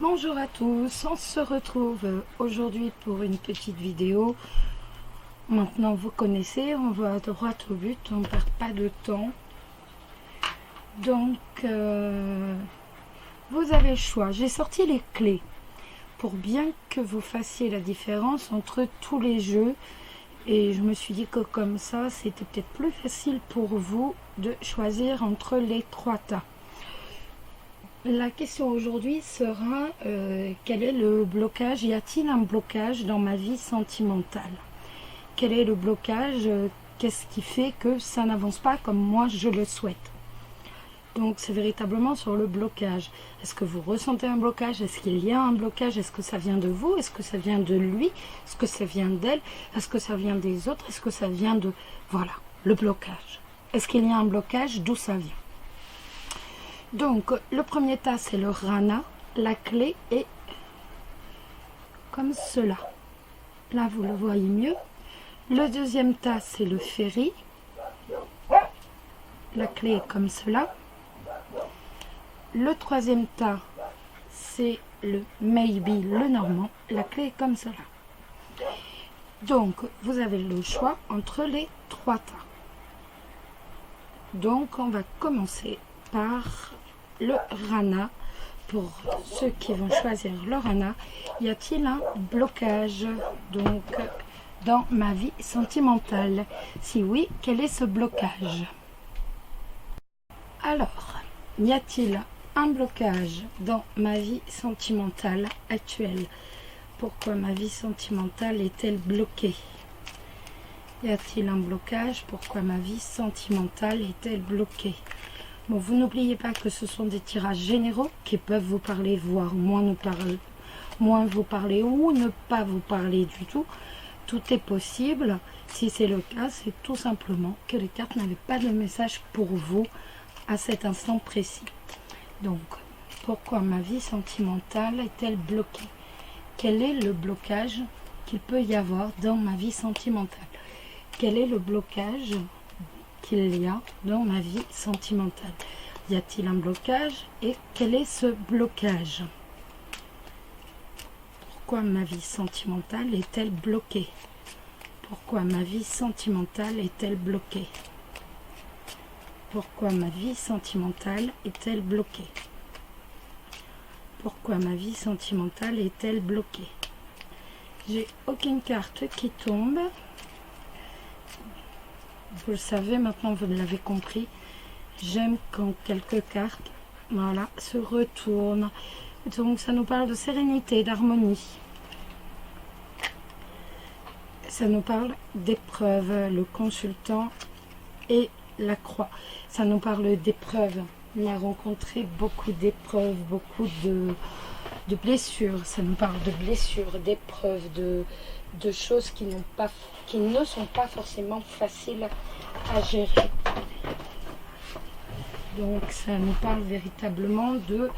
Bonjour à tous, on se retrouve aujourd'hui pour une petite vidéo. Maintenant vous connaissez, on va droit au but, on ne perd pas de temps. Donc vous avez le choix, j'ai sorti les clés pour bien que vous fassiez la différence entre tous les jeux. Et je me suis dit que comme ça, c'était peut-être plus facile pour vous de choisir entre les trois tas. La question aujourd'hui sera quel est le blocage? Y a-t-il un blocage dans ma vie sentimentale? Quel est le blocage? Qu'est-ce qui fait que ça n'avance pas comme moi je le souhaite? Donc c'est véritablement sur le blocage. Est-ce que vous ressentez un blocage? Est-ce qu'il y a un blocage? Est-ce que ça vient de vous? Est-ce que ça vient de lui? Est-ce que ça vient d'elle? Est-ce que ça vient des autres? Est-ce que ça vient de... Voilà, le blocage. Est-ce qu'il y a un blocage? D'où ça vient? Donc, le premier tas, c'est le Rana. La clé est comme cela. Là, vous le voyez mieux. Le deuxième tas, c'est le Ferry. La clé est comme cela. Le troisième tas, c'est le Maybe, le Normand. La clé est comme cela. Donc, vous avez le choix entre les trois tas. Donc, on va commencer par le Rana. Pour ceux qui vont choisir le Rana, y a-t-il un blocage donc dans ma vie sentimentale? Si oui, quel est ce blocage? Alors, y a-t-il un blocage dans ma vie sentimentale actuelle? Pourquoi ma vie sentimentale est-elle bloquée? Y a-t-il un blocage? Pourquoi ma vie sentimentale est-elle bloquée? Bon, vous n'oubliez pas que ce sont des tirages généraux qui peuvent vous parler, voire moins vous parler ou ne pas vous parler du tout. Tout est possible. Si c'est le cas, c'est tout simplement que les cartes n'avaient pas de message pour vous à cet instant précis. Donc, pourquoi ma vie sentimentale est-elle bloquée? Quel est le blocage qu'il peut y avoir dans ma vie sentimentale? Quel est le blocage qu'il y a dans ma vie sentimentale? Y a-t-il un blocage et quel est ce blocage? Pourquoi ma vie sentimentale est-elle bloquée? Pourquoi ma vie sentimentale est-elle bloquée? Pourquoi ma vie sentimentale est-elle bloquée? Pourquoi ma vie sentimentale est-elle bloquée? J'ai aucune carte qui tombe. Vous le savez, maintenant vous l'avez compris. J'aime quand quelques cartes, voilà, se retournent. Donc ça nous parle de sérénité, d'harmonie. Ça nous parle d'épreuves, le consultant et la croix. Ça nous parle d'épreuves. On a rencontré beaucoup d'épreuves, beaucoup de blessures. Ça nous parle de blessures, d'épreuves, de choses qui ne sont pas forcément faciles à gérer. Donc ça nous parle véritablement de...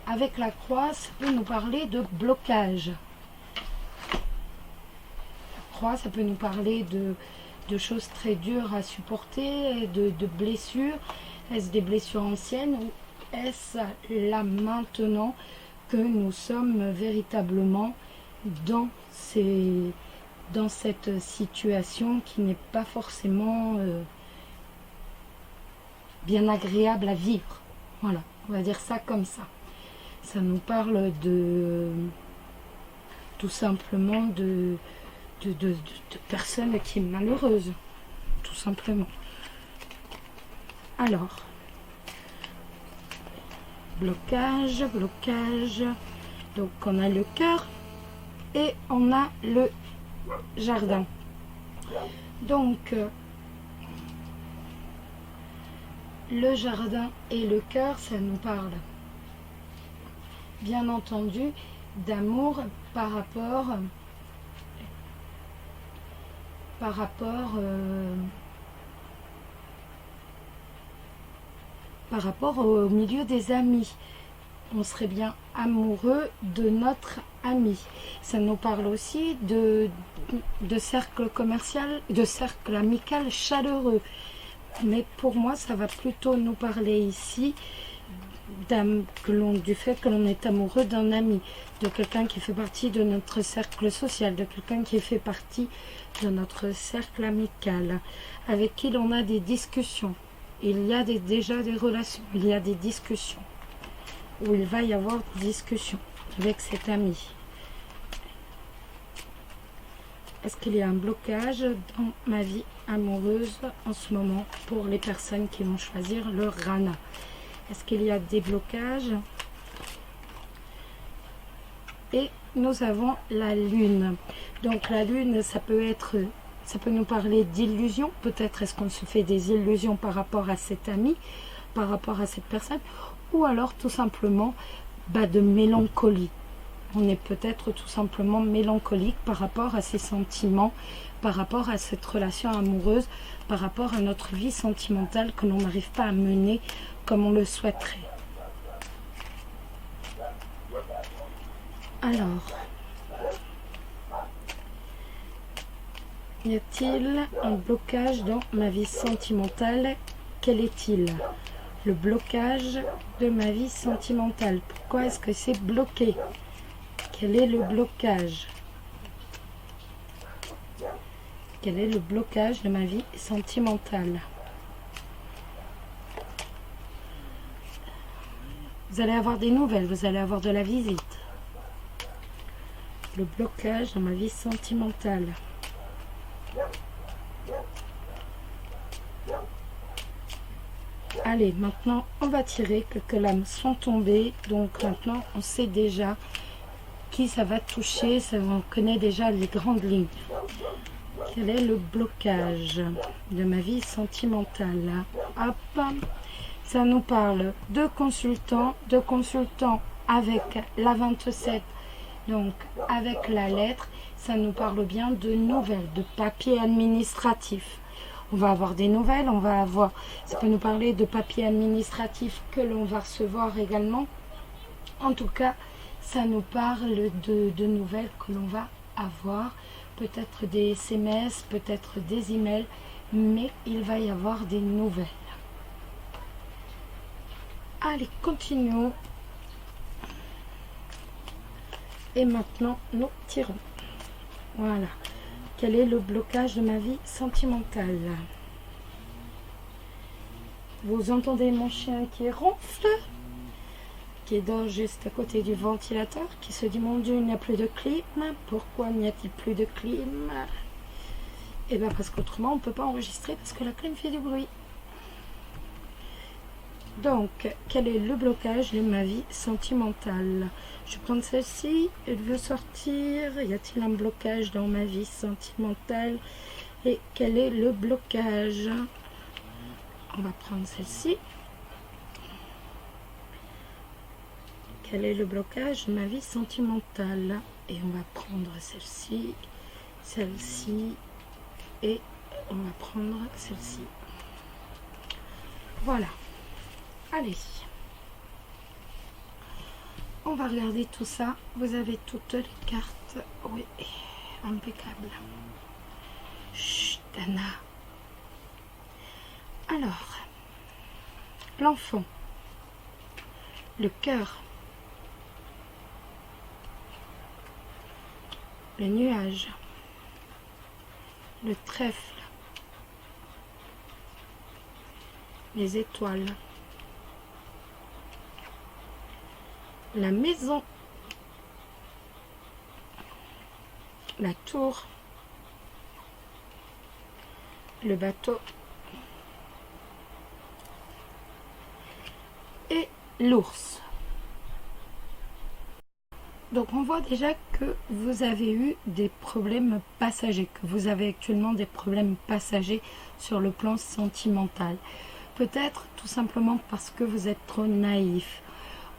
Avec la croix, ça peut nous parler de blocage. La croix, ça peut nous parler de choses très dures à supporter, de blessures. Est-ce des blessures anciennes ou est-ce là maintenant que nous sommes véritablement dans cette situation qui n'est pas forcément bien agréable à vivre? Voilà, on va dire ça comme ça. Ça nous parle de tout simplement de personnes qui sont malheureuses, tout simplement. Alors, blocage. Donc on a le cœur et on a le jardin. Donc le jardin et le cœur, ça nous parle bien entendu d'amour par rapport au milieu des amis. On serait bien amoureux de notre ami. Ça nous parle aussi de cercle commercial, de cercle amical chaleureux. Mais pour moi, ça va plutôt nous parler ici du fait que l'on est amoureux d'un ami, de quelqu'un qui fait partie de notre cercle social, de quelqu'un qui fait partie de notre cercle amical, avec qui l'on a des discussions. Il y a déjà des relations, il y a des discussions, où il va y avoir des discussions avec cet ami. Est-ce qu'il y a un blocage dans ma vie amoureuse en ce moment pour les personnes qui vont choisir le Rana? Est-ce qu'il y a des blocages? Et nous avons la lune. Donc la lune, ça peut nous parler d'illusions. Peut-être est-ce qu'on se fait des illusions par rapport à cet ami, par rapport à cette personne, ou alors tout simplement de mélancolie. On est peut-être tout simplement mélancolique par rapport à ces sentiments, par rapport à cette relation amoureuse, par rapport à notre vie sentimentale que l'on n'arrive pas à mener comme on le souhaiterait. Alors, y a-t-il un blocage dans ma vie sentimentale? Quel est-il? Le blocage de ma vie sentimentale. Pourquoi est-ce que c'est bloqué? Quel est le blocage? Quel est le blocage de ma vie sentimentale? Vous allez avoir des nouvelles, vous allez avoir de la visite. Le blocage dans ma vie sentimentale. Allez, maintenant, on va tirer quelques lames sont tombées. Donc maintenant, on sait déjà qui ça va toucher. On connaît déjà les grandes lignes. Quel est le blocage de ma vie sentimentale? Hop, ça nous parle de consultants avec la 27, donc avec la lettre. Ça nous parle bien de nouvelles, de papiers administratifs. On va avoir des nouvelles, ça peut nous parler de papiers administratifs que l'on va recevoir également. En tout cas, ça nous parle de nouvelles que l'on va avoir. Peut-être des SMS, peut-être des emails, mais il va y avoir des nouvelles. Allez, continuons. Et maintenant, nous tirons. Voilà. Quel est le blocage de ma vie sentimentale? Vous entendez mon chien qui ronfle, qui dort juste à côté du ventilateur, qui se dit, mon Dieu, il n'y a plus de clim. Pourquoi n'y a-t-il plus de clim? Eh bien parce qu'autrement, on ne peut pas enregistrer parce que la clim fait du bruit. Donc, quel est le blocage de ma vie sentimentale? Je prends celle-ci, elle veut sortir. Y a-t-il un blocage dans ma vie sentimentale? Et quel est le blocage? On va prendre celle-ci. Quel est le blocage de ma vie sentimentale? Et on va prendre celle-ci, celle-ci, et on va prendre celle-ci. Voilà. Allez. On va regarder tout ça. Vous avez toutes les cartes. Oui, impeccable. Chut, Dana. Alors, l'enfant, le cœur, le nuage, le trèfle, les étoiles, la maison, la tour, le bateau et l'ours. Donc on voit déjà que vous avez eu des problèmes passagers, que vous avez actuellement des problèmes passagers sur le plan sentimental. Peut-être tout simplement parce que vous êtes trop naïf.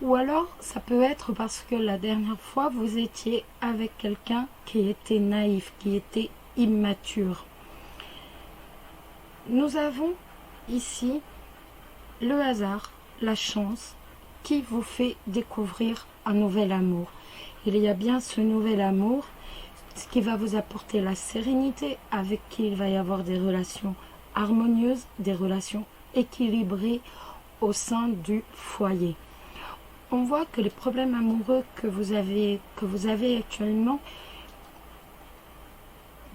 Ou alors, ça peut être parce que la dernière fois, vous étiez avec quelqu'un qui était naïf, qui était immature. Nous avons ici le hasard, la chance, qui vous fait découvrir un nouvel amour. Il y a bien ce nouvel amour, ce qui va vous apporter la sérénité, avec qui il va y avoir des relations harmonieuses, des relations équilibrées au sein du foyer. on voit que les problèmes amoureux que vous avez actuellement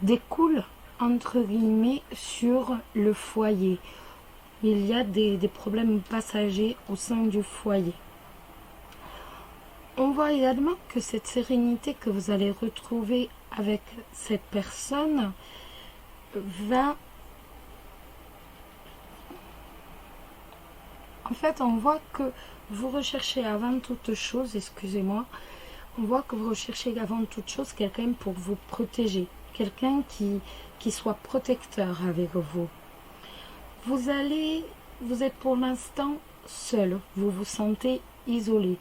découlent entre guillemets sur le foyer. Il y a des problèmes passagers au sein du foyer. On voit également que cette sérénité que vous allez retrouver avec cette personne va... En fait, on voit que vous recherchez avant toute chose, excusez-moi, on voit que vous recherchez avant toute chose quelqu'un pour vous protéger, quelqu'un qui soit protecteur avec vous. Vous êtes pour l'instant seul, vous vous sentez isolé.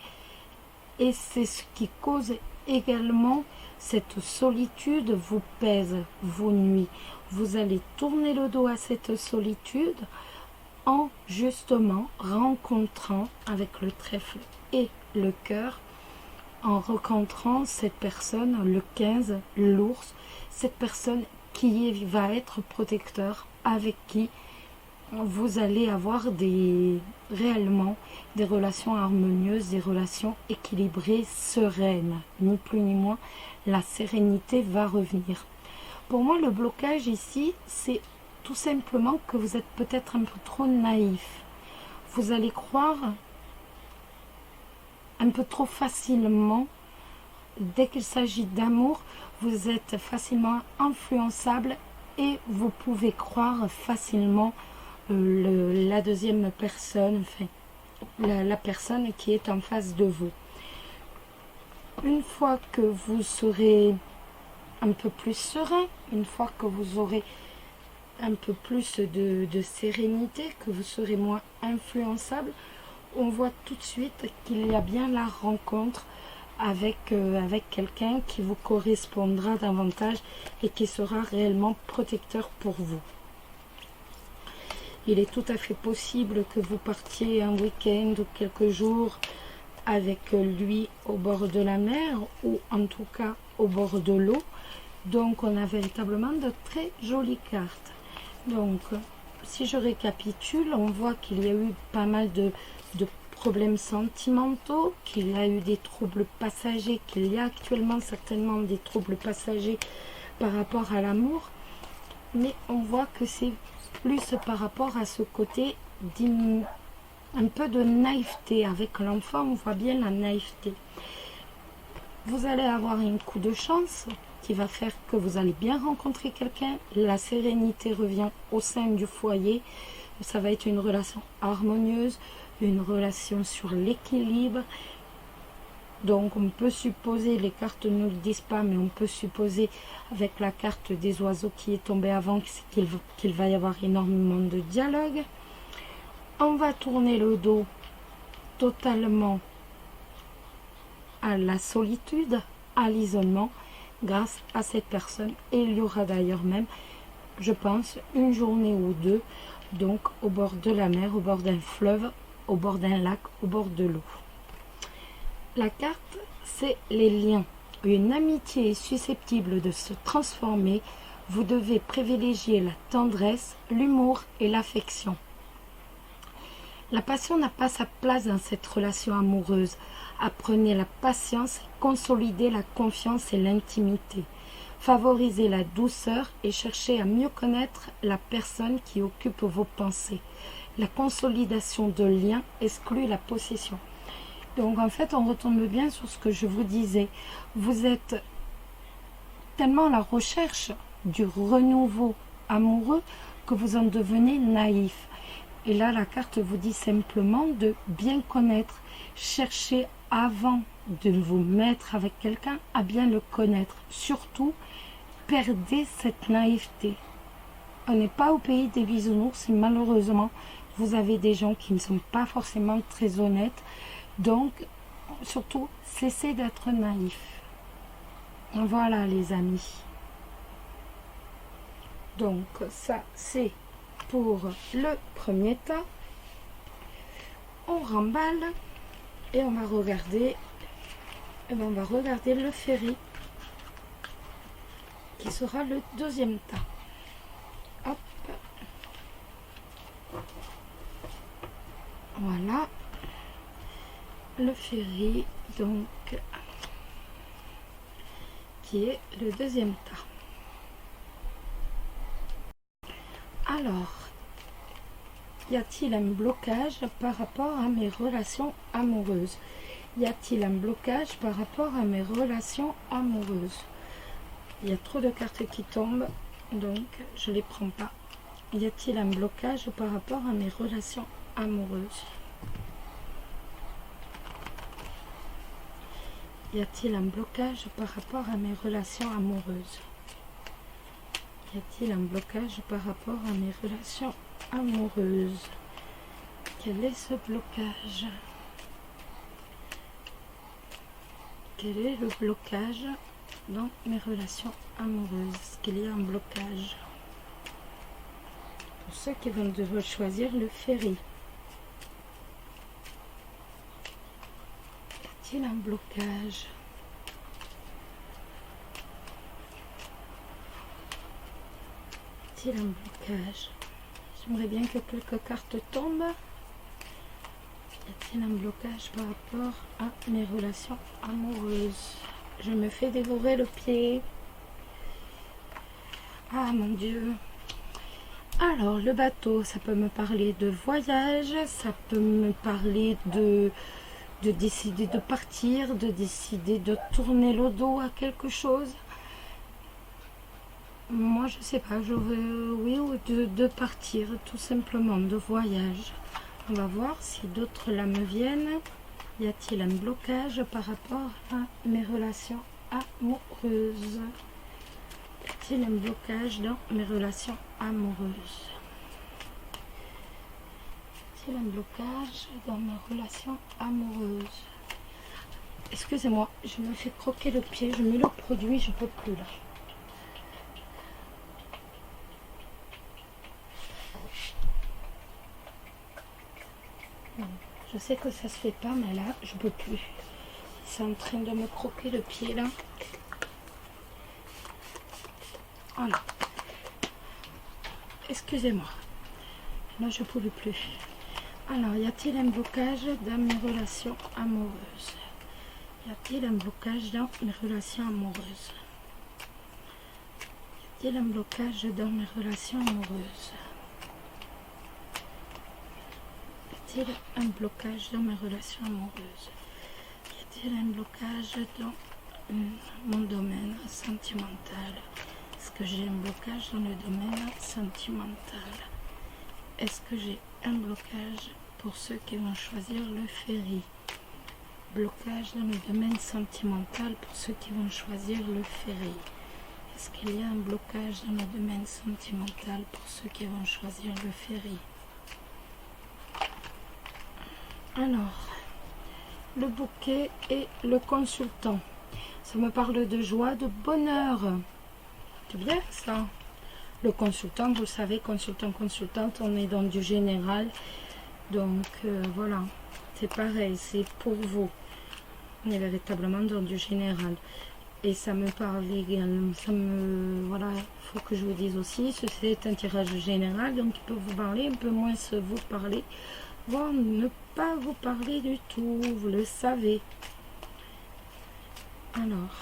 Et c'est ce qui cause également cette solitude vous pèse, vous nuit. Vous allez tourner le dos à cette solitude en justement rencontrant avec le trèfle et le cœur, en rencontrant cette personne, le 15, l'ours, cette personne qui va être protecteur, avec qui vous allez avoir réellement des relations harmonieuses, des relations équilibrées, sereines. Ni plus ni moins, la sérénité va revenir. Pour moi, le blocage ici, c'est tout simplement que vous êtes peut-être un peu trop naïf. Vous allez croire un peu trop facilement. Dès qu'il s'agit d'amour, vous êtes facilement influençable et vous pouvez croire facilement la deuxième personne, enfin, la personne qui est en face de vous. Une fois que vous serez un peu plus serein, une fois que vous aurez un peu plus de sérénité, que vous serez moins influençable, on voit tout de suite qu'il y a bien la rencontre avec quelqu'un qui vous correspondra davantage et qui sera réellement protecteur pour vous. Il est tout à fait possible que vous partiez un week-end ou quelques jours avec lui au bord de la mer ou en tout cas au bord de l'eau. Donc on a véritablement de très jolies cartes. Donc si je récapitule, on voit qu'il y a eu pas mal de problèmes sentimentaux, qu'il y a eu des troubles passagers, qu'il y a actuellement certainement des troubles passagers par rapport à l'amour. Mais on voit que c'est plus par rapport à ce côté un peu de naïveté. Avec l'enfant, on voit bien la naïveté. Vous allez avoir un coup de chance qui va faire que vous allez bien rencontrer quelqu'un. La sérénité revient au sein du foyer. Ça va être une relation harmonieuse, une relation sur l'équilibre. Donc on peut supposer, les cartes ne le disent pas, mais on peut supposer avec la carte des oiseaux qui est tombée avant qu'il va y avoir énormément de dialogue. On va tourner le dos totalement à la solitude, à l'isolement, grâce à cette personne. Et il y aura d'ailleurs même, je pense, une journée ou deux, donc au bord de la mer, au bord d'un fleuve, au bord d'un lac, au bord de l'eau. La carte, c'est les liens. Une amitié est susceptible de se transformer. Vous devez privilégier la tendresse, l'humour et l'affection. La passion n'a pas sa place dans cette relation amoureuse. Apprenez la patience et consolidez la confiance et l'intimité. Favorisez la douceur et cherchez à mieux connaître la personne qui occupe vos pensées. La consolidation de liens exclut la possession. Donc en fait, on retombe bien sur ce que je vous disais. Vous êtes tellement à la recherche du renouveau amoureux que vous en devenez naïf. Et là, la carte vous dit simplement de bien connaître. Cherchez avant de vous mettre avec quelqu'un à bien le connaître. Surtout, perdez cette naïveté. On n'est pas au pays des bisounours et malheureusement, vous avez des gens qui ne sont pas forcément très honnêtes. Donc, surtout, cessez d'être naïf. Voilà les amis. Donc, ça, c'est pour le premier tas. On remballe et on va regarder, le ferry qui sera le deuxième tas. Hop. Voilà. le ferry, donc, qui est le deuxième tas. Alors, y a-t-il un blocage par rapport à mes relations amoureuses? Y a-t-il un blocage par rapport à mes relations amoureuses? Il y a trop de cartes qui tombent, donc je ne les prends pas. Y a-t-il un blocage par rapport à mes relations amoureuses? Y a-t-il un blocage par rapport à mes relations amoureuses? Y a-t-il un blocage par rapport à mes relations amoureuses? Quel est ce blocage? Quel est le blocage dans mes relations amoureuses? Est-ce qu'il y a un blocage? Pour ceux qui vont devoir choisir le ferry. Y a-t-il un blocage? Y a-t-il un blocage? J'aimerais bien que quelques cartes tombent. Y a-t-il un blocage par rapport à mes relations amoureuses? Je me fais dévorer le pied. Ah mon Dieu. Alors, le bateau, ça peut me parler de voyage, ça peut me parler de décider de partir, de décider de tourner le dos à quelque chose. Moi, je sais pas, j'aurais oui ou de partir, tout simplement, de voyage. On va voir si d'autres là me viennent. Y a-t-il un blocage par rapport à mes relations amoureuses? Y a-t-il un blocage dans mes relations amoureuses? Y a-t-il un blocage dans mes relations amoureuses? Excusez-moi, je me fais croquer le pied, je mets le produit, je peux plus là. Je sais que ça se fait pas, mais là, je peux plus. C'est en train de me croquer le pied là. Voilà. Excusez-moi. Là, je ne pouvais plus. Alors, y a-t-il un blocage dans mes relations amoureuses? Y a-t-il un blocage dans mes relations amoureuses? Y a-t-il un blocage dans mes relations amoureuses? Y a-t-il un blocage dans mes relations amoureuses? Y a-t-il un blocage dans mon domaine sentimental? Est-ce que j'ai un blocage dans le domaine sentimental? Est-ce que j'ai un blocage pour ceux qui vont choisir le ferry? Blocage dans le domaine sentimental pour ceux qui vont choisir le ferry. Est-ce qu'il y a un blocage dans le domaine sentimental pour ceux qui vont choisir le ferry? Alors, le bouquet et le consultant. Ça me parle de joie, de bonheur. C'est bien ça. Le consultant, vous le savez, consultante, on est dans du général. Donc voilà, c'est pareil, c'est pour vous. On est véritablement dans du général. Et ça me parle également, voilà, il faut que je vous dise aussi, c'est un tirage général, donc il peut vous parler, un peu moins vous parler, voire ne pas vous parler du tout, vous le savez. Alors,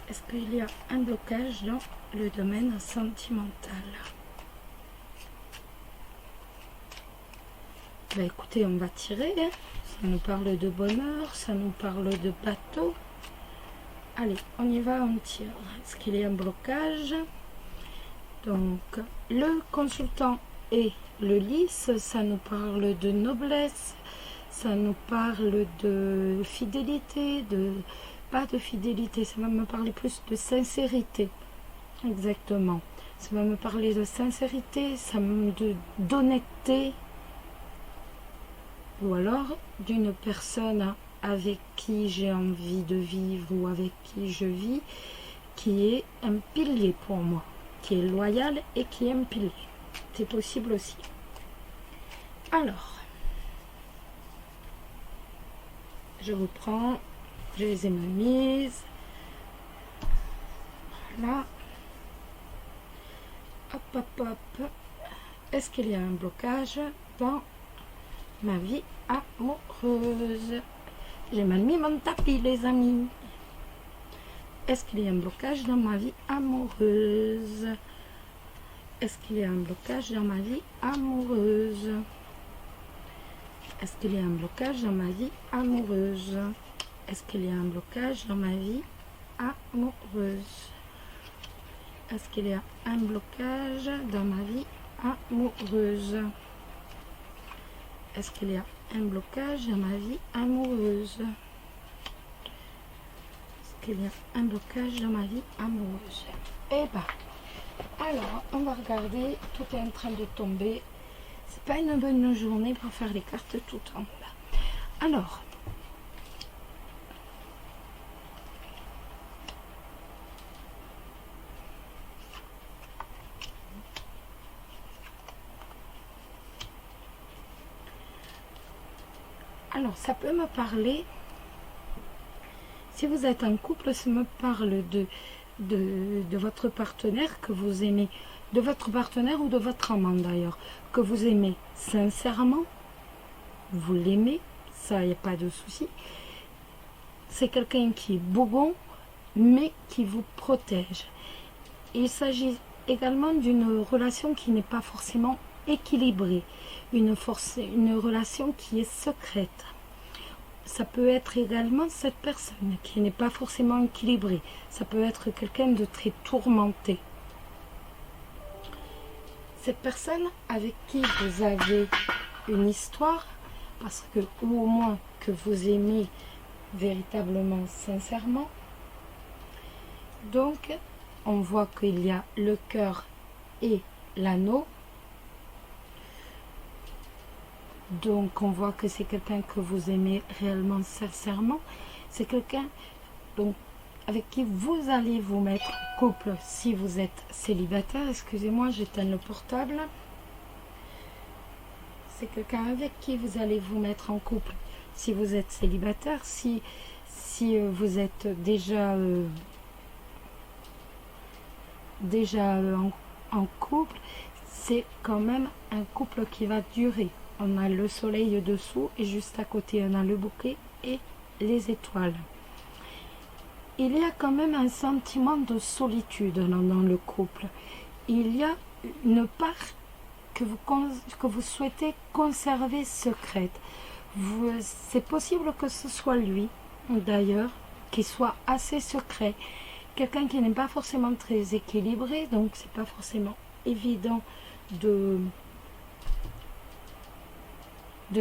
est-ce qu'il y a un blocage dans le domaine sentimental? Bah écoutez, on va tirer, hein. Ça nous parle de bonheur, ça nous parle de bateau. Allez, on y va, on tire. Est-ce qu'il y a un blocage? Donc, le consultant et le lys, ça nous parle de noblesse, ça nous parle de fidélité, pas de fidélité, ça va me parler plus de sincérité. Exactement. Ça va me parler de sincérité, d'honnêteté, ou alors d'une personne avec qui j'ai envie de vivre ou avec qui je vis, qui est un pilier pour moi, qui est loyal et qui est un pilier. C'est possible aussi. Alors, je vous prends, je les ai mises. Voilà. Hop, hop, hop. Est-ce qu'il y a un blocage dans ma vie amoureuse. J'ai mal mis mon tapis, les amis. Est-ce qu'il y a un blocage dans ma vie amoureuse? Est-ce qu'il y a un blocage dans ma vie amoureuse? Est-ce qu'il y a un blocage dans ma vie amoureuse? Est-ce qu'il y a un blocage dans ma vie amoureuse? Est-ce qu'il y a un blocage dans ma vie amoureuse? Est-ce qu'il y a un blocage dans ma vie amoureuse? Est-ce qu'il y a un blocage dans ma vie amoureuse? Eh ben, alors, on va regarder. Tout est en train de tomber. C'est pas une bonne journée pour faire les cartes tout en bas. Alors, ça peut me parler, si vous êtes en couple, ça me parle de votre partenaire que vous aimez, de votre partenaire ou de votre amant d'ailleurs, que vous aimez sincèrement, vous l'aimez, ça, il n'y a pas de souci. C'est quelqu'un qui est bougon, mais qui vous protège. Il s'agit également d'une relation qui n'est pas forcément équilibrée, une relation qui est secrète. Ça peut être également cette personne qui n'est pas forcément équilibrée. Ça peut être quelqu'un de très tourmenté. Cette personne avec qui vous avez une histoire, parce que, ou au moins que vous aimez véritablement, sincèrement. Donc, on voit qu'il y a le cœur et l'anneau. Donc, on voit que c'est quelqu'un que vous aimez réellement, sincèrement. C'est quelqu'un donc avec qui vous allez vous mettre en couple si vous êtes célibataire. Excusez-moi, j'éteins le portable. C'est quelqu'un avec qui vous allez vous mettre en couple si vous êtes célibataire. Si vous êtes déjà en couple, c'est quand même un couple qui va durer. On a le soleil dessous et juste à côté on a le bouquet et les étoiles. Il y a quand même un sentiment de solitude dans le couple. Il y a une part que vous souhaitez conserver secrète. C'est possible que ce soit lui, d'ailleurs, qui soit assez secret. Quelqu'un qui n'est pas forcément très équilibré, donc c'est pas forcément évident de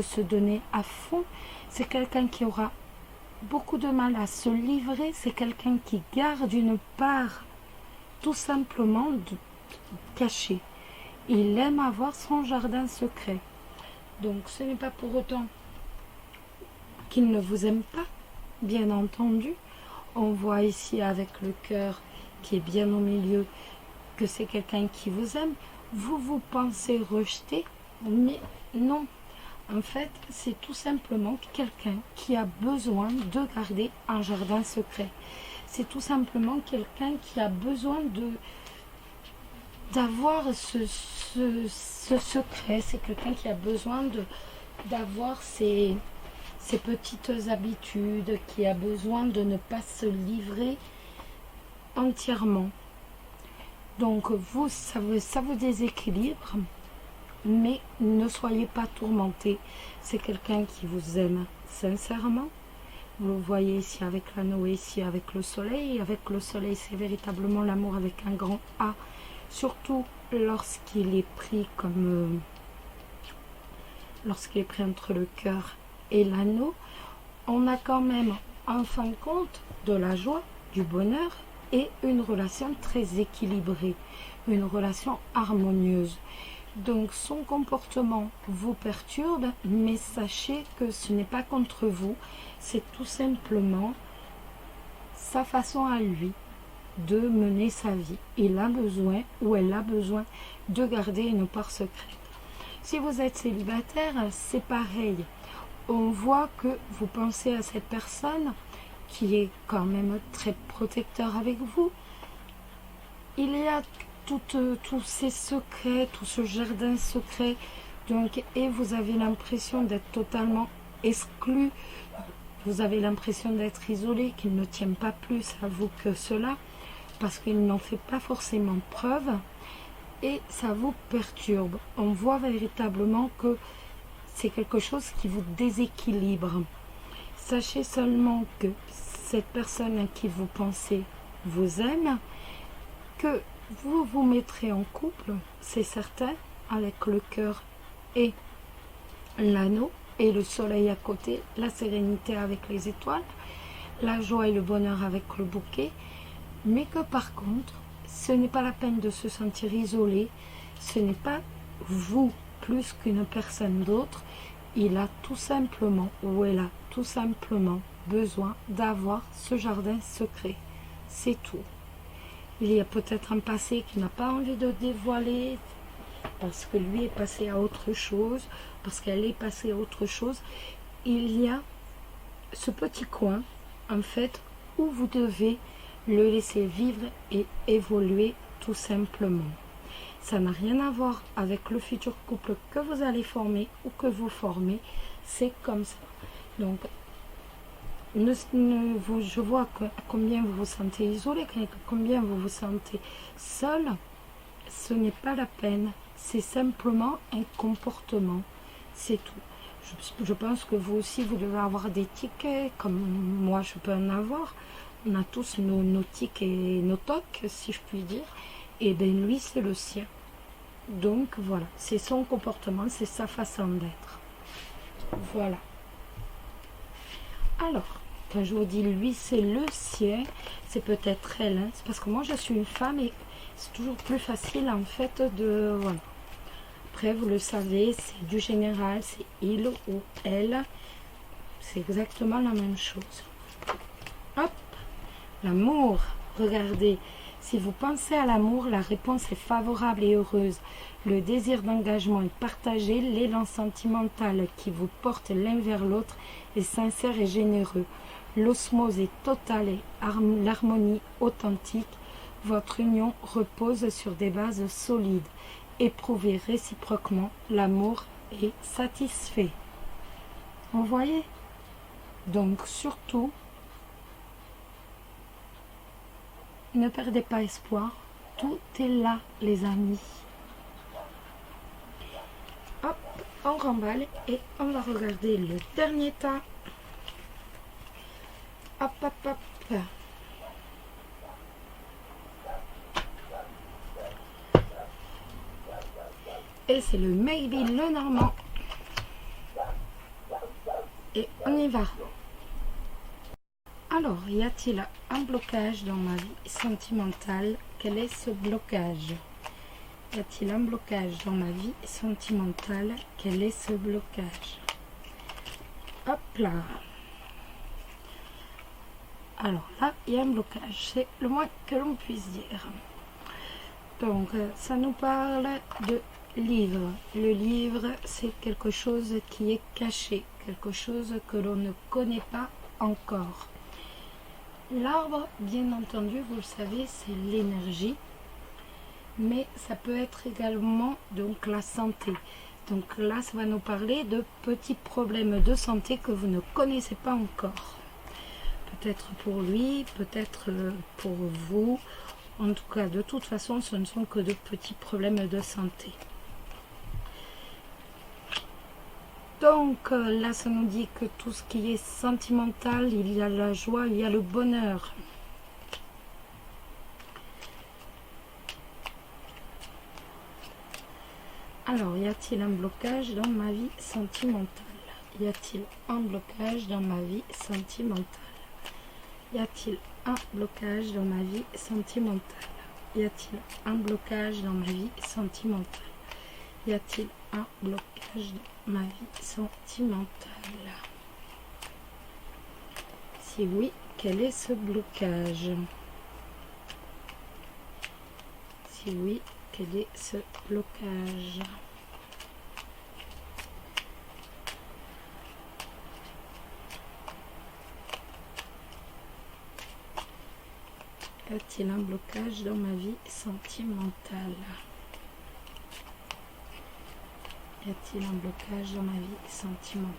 se donner à fond. C'est quelqu'un qui aura beaucoup de mal à se livrer. C'est quelqu'un qui garde une part tout simplement cachée. Il aime avoir son jardin secret. Donc ce n'est pas pour autant qu'il ne vous aime pas, bien entendu. On voit ici avec le cœur qui est bien au milieu que c'est quelqu'un qui vous aime. Vous pensez rejeter, mais non. En fait, c'est tout simplement quelqu'un qui a besoin de garder un jardin secret. C'est tout simplement quelqu'un qui a besoin d'avoir ce secret. C'est quelqu'un qui a besoin d'avoir ses petites habitudes, qui a besoin de ne pas se livrer entièrement. Donc vous, ça vous déséquilibre. Mais ne soyez pas tourmentés. C'est quelqu'un qui vous aime sincèrement. Vous le voyez ici avec l'anneau et ici avec le soleil. Avec le soleil, c'est véritablement l'amour avec un grand A. Surtout lorsqu'il est pris lorsqu'il est pris entre le cœur et l'anneau. On a quand même, en fin de compte, de la joie, du bonheur et une relation très équilibrée. Une relation harmonieuse. Donc son comportement vous perturbe, mais sachez que ce n'est pas contre vous, c'est tout simplement sa façon à lui de mener sa vie. Il a besoin ou elle a besoin de garder une part secrète. Si vous êtes célibataire, c'est pareil. On voit que vous pensez à cette personne qui est quand même très protecteur avec vous. Il y a tous ces secrets, tout ce jardin secret, Donc, et vous avez l'impression d'être totalement exclu. Vous avez l'impression d'être isolé, qu'il ne tient pas plus à vous que cela, parce qu'il n'en fait pas forcément preuve, et ça vous perturbe. On voit véritablement que c'est quelque chose qui vous déséquilibre. Sachez seulement que cette personne à qui vous pensez vous aime, que vous vous mettrez en couple, c'est certain, avec le cœur et l'anneau, et le soleil à côté, la sérénité avec les étoiles, la joie et le bonheur avec le bouquet, mais que par contre, ce n'est pas la peine de se sentir isolé, ce n'est pas vous plus qu'une personne d'autre, il a tout simplement, ou elle a tout simplement besoin d'avoir ce jardin secret, c'est tout. Il y a peut-être un passé qu'il n'a pas envie de dévoiler, parce que lui est passé à autre chose, parce qu'elle est passée à autre chose. Il y a ce petit coin, en fait, où vous devez le laisser vivre et évoluer tout simplement. Ça n'a rien à voir avec le futur couple que vous allez former ou que vous formez, c'est comme ça. Donc, je vois combien vous vous sentez isolé, combien vous vous sentez seul. Ce n'est pas la peine, c'est simplement un comportement, c'est tout. Je pense que vous aussi, vous devez avoir des tickets, comme moi je peux en avoir. On a tous nos tics et nos tocs, si je puis dire. Et bien lui, c'est le sien. Donc voilà, c'est son comportement, c'est sa façon d'être. Voilà. Alors, quand je vous dis lui, c'est le sien, c'est peut-être elle. Hein. C'est parce que moi, je suis une femme et c'est toujours plus facile en fait de... Voilà. Après, vous le savez, c'est du général, c'est il ou elle. C'est exactement la même chose. Hop, l'amour. Regardez, si vous pensez à l'amour, la réponse est favorable et heureuse. Le désir d'engagement est partagé, l'élan sentimental qui vous porte l'un vers l'autre est sincère et généreux. L'osmose est totale et l'harmonie authentique. Votre union repose sur des bases solides. Éprouvez réciproquement, l'amour est satisfait. Vous voyez? Donc surtout, ne perdez pas espoir. Tout est là, les amis. Hop, on remballe et on va regarder le dernier tas. Hop, hop, hop. Et c'est le Maybe le Normand. Et on y va. Alors, y a-t-il un blocage dans ma vie sentimentale? Quel est ce blocage? Y a-t-il un blocage dans ma vie sentimentale? Quel est ce blocage? Hop là. Alors là, il y a un blocage. C'est le moins que l'on puisse dire. Donc, ça nous parle de livre. Le livre, c'est quelque chose qui est caché, quelque chose que l'on ne connaît pas encore. L'arbre, bien entendu, vous le savez, c'est l'énergie, mais ça peut être également donc la santé. Donc là, ça va nous parler de petits problèmes de santé que vous ne connaissez pas encore. Peut-être pour lui, peut-être pour vous. En tout cas, de toute façon, ce ne sont que de petits problèmes de santé. Donc là, ça nous dit que tout ce qui est sentimental, il y a la joie, il y a le bonheur. Alors, y a-t-il un blocage dans ma vie sentimentale? Y a-t-il un blocage dans ma vie sentimentale? Y a-t-il un blocage dans ma vie sentimentale? Y a-t-il un blocage dans ma vie sentimentale? Y a-t-il un blocage dans ma vie sentimentale? Si oui, quel est ce blocage? Si oui, quel est ce blocage? Y a-t-il un blocage dans ma vie sentimentale? Y Y a-t-il un blocage dans ma vie sentimentale?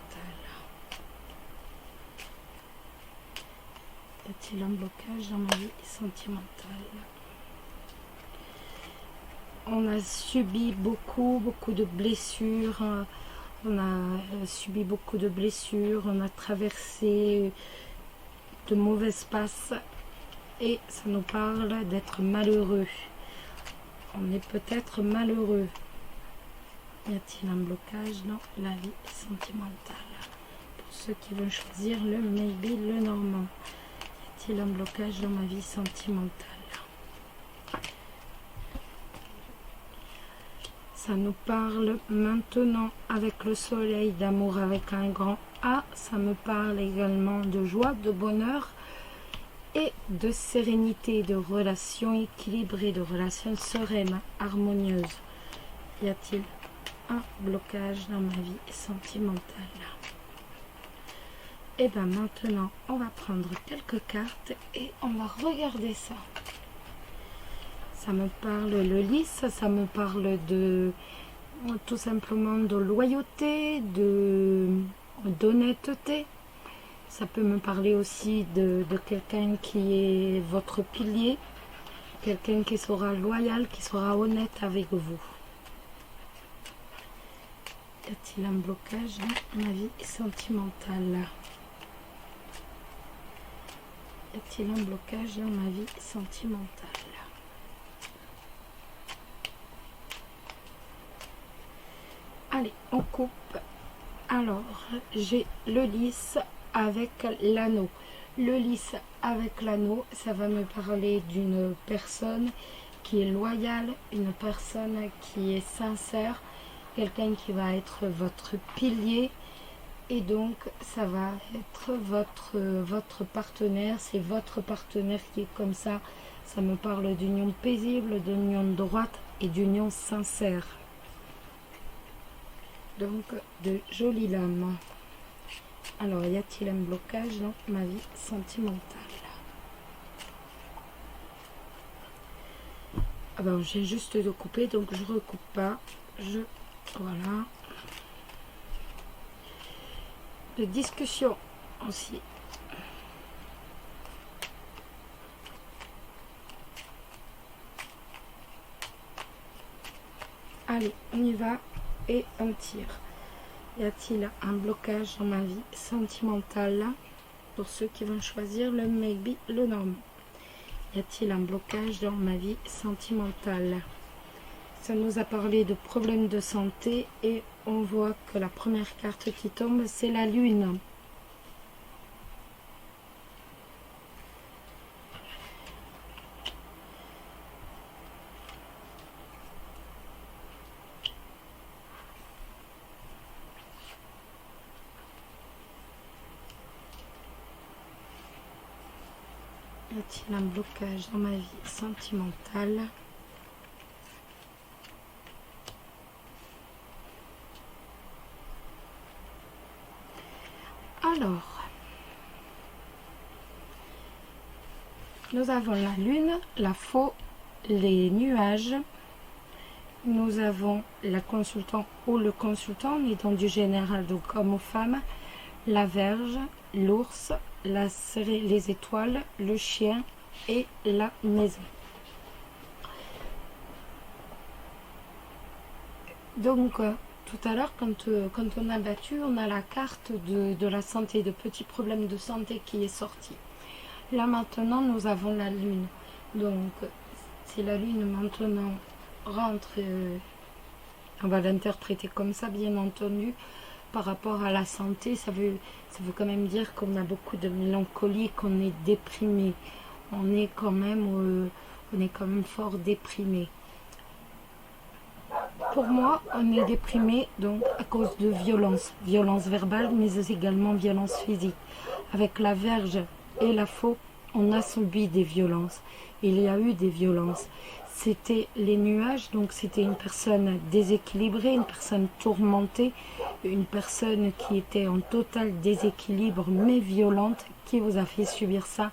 Y a-t-il un blocage dans ma vie sentimentale? On a subi beaucoup de blessures. On a subi beaucoup de blessures. On a traversé de mauvaises passes. Et ça nous parle d'être malheureux. On est peut-être malheureux. Y a-t-il un blocage dans la vie sentimentale? Pour ceux qui veulent choisir le maybe, le normand. Y a-t-il un blocage dans ma vie sentimentale? Ça nous parle maintenant avec le soleil d'amour avec un grand A. Ça me parle également de joie, de bonheur et de sérénité, de relations équilibrées, de relations sereines, harmonieuses. Y a-t-il un blocage dans ma vie sentimentale? Et bien maintenant, on va prendre quelques cartes et on va regarder ça. Ça me parle le lys, ça me parle de tout simplement de loyauté, d'honnêteté. Ça peut me parler aussi de quelqu'un qui est votre pilier, quelqu'un qui sera loyal, qui sera honnête avec vous. Y a-t-il un blocage dans ma vie sentimentale? Y a-t-il un blocage dans ma vie sentimentale? Allez, on coupe. Alors, j'ai le lys avec l'anneau. Le lys avec l'anneau, ça va me parler d'une personne qui est loyale, une personne qui est sincère, quelqu'un qui va être votre pilier. Et donc, ça va être votre partenaire. C'est votre partenaire qui est comme ça. Ça me parle d'union paisible, d'union droite et d'union sincère. Donc, de jolies lames. Alors, y a-t-il un blocage dans ma vie sentimentale? Ah ben, j'ai juste de couper, donc je recoupe pas. Voilà. De discussion aussi. Allez, on y va et on tire. Y a-t-il un blocage dans ma vie sentimentale? Pour ceux qui vont choisir le maybe, le normand. Y a-t-il un blocage dans ma vie sentimentale? Ça nous a parlé de problèmes de santé et on voit que la première carte qui tombe, c'est la lune. Y a-t-il un blocage dans ma vie sentimentale? Alors, nous avons la lune, la faux, les nuages. Nous avons la consultante ou le consultant, on est dans du général, donc homme ou femme, la Vierge, l'ours, les étoiles, le chien et la maison. Donc, tout à l'heure, quand on a battu, on a la carte de la santé, de petits problèmes de santé qui est sortie. Là, maintenant, nous avons la lune. Donc, si la lune, maintenant, rentre, on va l'interpréter comme ça, bien entendu, par rapport à la santé, ça veut quand même dire qu'on a beaucoup de mélancolie, qu'on est déprimé. On est quand même fort déprimé. Pour moi, on est déprimé donc à cause de violence verbale, mais également violence physique. Avec la Vierge et la Faux, on a subi des violences. Il y a eu des violences. C'était les nuages, donc c'était une personne déséquilibrée, une personne tourmentée, une personne qui était en total déséquilibre, mais violente, qui vous a fait subir ça.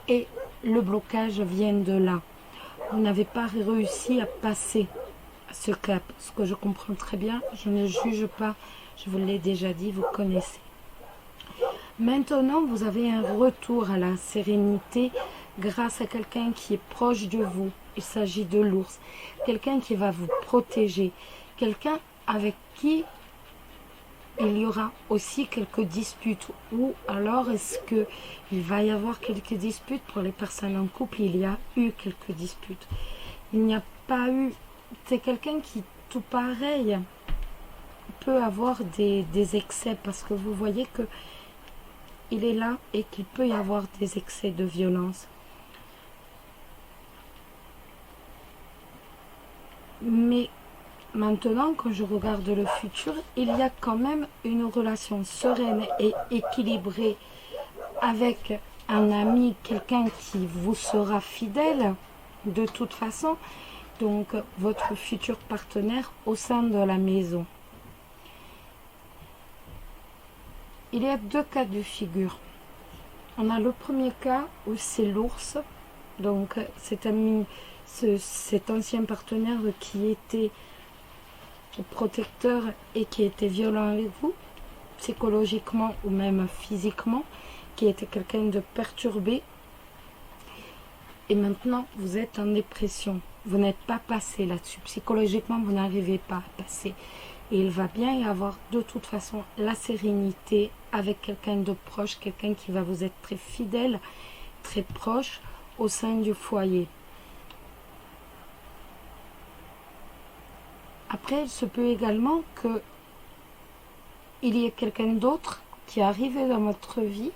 Et le blocage vient de là. Vous n'avez pas réussi à passer ce cap. Ce que je comprends très bien, je ne juge pas, je vous l'ai déjà dit, vous connaissez. Maintenant, vous avez un retour à la sérénité grâce à quelqu'un qui est proche de vous. Il s'agit de l'ours. Quelqu'un qui va vous protéger. Quelqu'un avec qui il y aura aussi quelques disputes. Ou alors, est-ce qu'il va y avoir quelques disputes pour les personnes en couple? Il y a eu quelques disputes. Il n'y a pas eu... C'est quelqu'un qui, tout pareil, peut avoir des excès. Parce que vous voyez que il est là et qu'il peut y avoir des excès de violence. Mais maintenant, quand je regarde le futur, il y a quand même une relation sereine et équilibrée avec un ami, quelqu'un qui vous sera fidèle de toute façon. Donc, votre futur partenaire au sein de la maison. Il y a deux cas de figure. On a le premier cas où c'est l'ours. Donc, cet ancien partenaire qui était protecteur et qui était violent avec vous, psychologiquement ou même physiquement, qui était quelqu'un de perturbé. Et maintenant, vous êtes en dépression. Vous n'êtes pas passé là-dessus. Psychologiquement, vous n'arrivez pas à passer. Et il va bien y avoir de toute façon la sérénité avec quelqu'un de proche, quelqu'un qui va vous être très fidèle, très proche au sein du foyer. Après, il se peut également qu'il y ait quelqu'un d'autre qui est arrivé dans votre vie,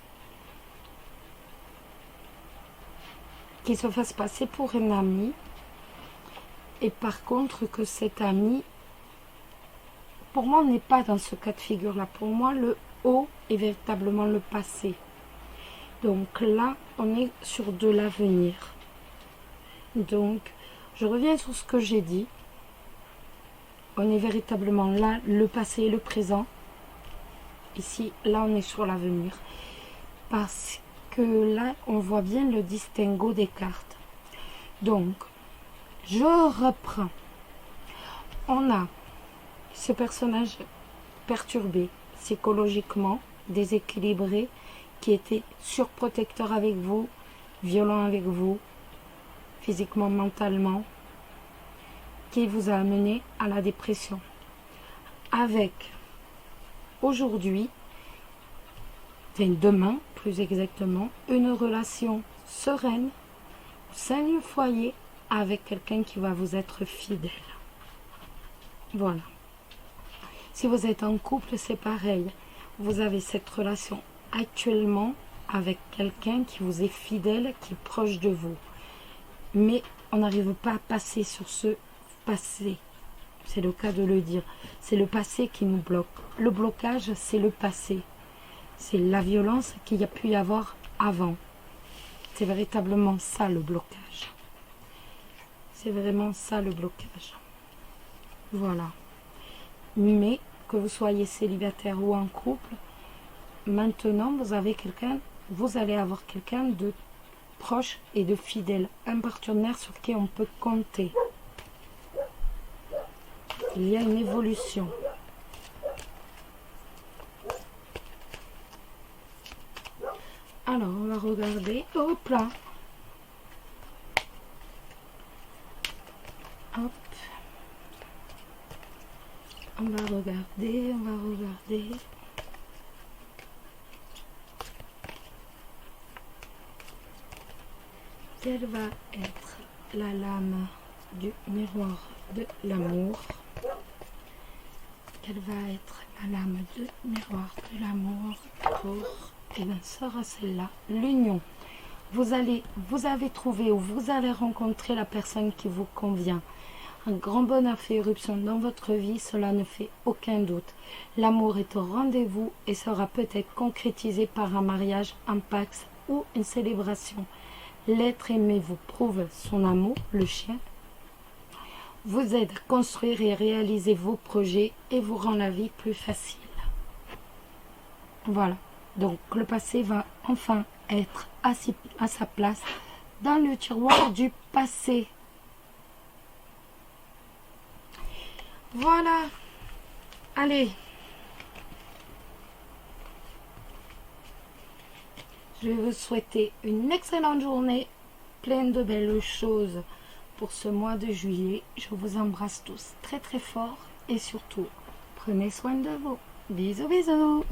qui se fasse passer pour un ami, et par contre que cet ami, pour moi, on n'est pas dans ce cas de figure-là. Pour moi, le haut est véritablement le passé. Donc là, on est sur de l'avenir. Donc, je reviens sur ce que j'ai dit. On est véritablement là, le passé et le présent. Ici, là, on est sur l'avenir. Parce que là, on voit bien le distinguo des cartes. Donc, je reprends. On a ce personnage perturbé, psychologiquement, déséquilibré, qui était surprotecteur avec vous, violent avec vous, physiquement, mentalement, qui vous a amené à la dépression. Avec, aujourd'hui, demain plus exactement, une relation sereine au sein du foyer avec quelqu'un qui va vous être fidèle. Voilà. Si vous êtes en couple, c'est pareil. Vous avez cette relation actuellement avec quelqu'un qui vous est fidèle, qui est proche de vous. Mais on n'arrive pas à passer sur ce passé. C'est le cas de le dire. C'est le passé qui nous bloque. Le blocage, c'est le passé. C'est la violence qu'il y a pu y avoir avant. C'est véritablement ça le blocage. C'est vraiment ça le blocage. Voilà. Mais que vous soyez célibataire ou en couple, maintenant vous avez quelqu'un, vous allez avoir quelqu'un de proche et de fidèle, un partenaire sur qui on peut compter. Il y a une évolution. Alors, on va regarder. Hop là. Hop. On va regarder, on va regarder. Quelle va être la lame du miroir de l'amour? Quelle va être la lame du miroir de l'amour pour... Et bien, sera celle-là, l'union. Vous avez trouvé ou vous allez rencontrer la personne qui vous convient. Un grand bonheur fait éruption dans votre vie, cela ne fait aucun doute. L'amour est au rendez-vous et sera peut-être concrétisé par un mariage, un pax ou une célébration. L'être aimé vous prouve son amour, le chien, vous aide à construire et réaliser vos projets et vous rend la vie plus facile. Voilà. Donc, le passé va enfin être à sa place dans le tiroir du passé. Voilà. Allez. Je vais vous souhaiter une excellente journée, pleine de belles choses pour ce mois de juillet. Je vous embrasse tous très très fort et surtout, prenez soin de vous. Bisous bisous.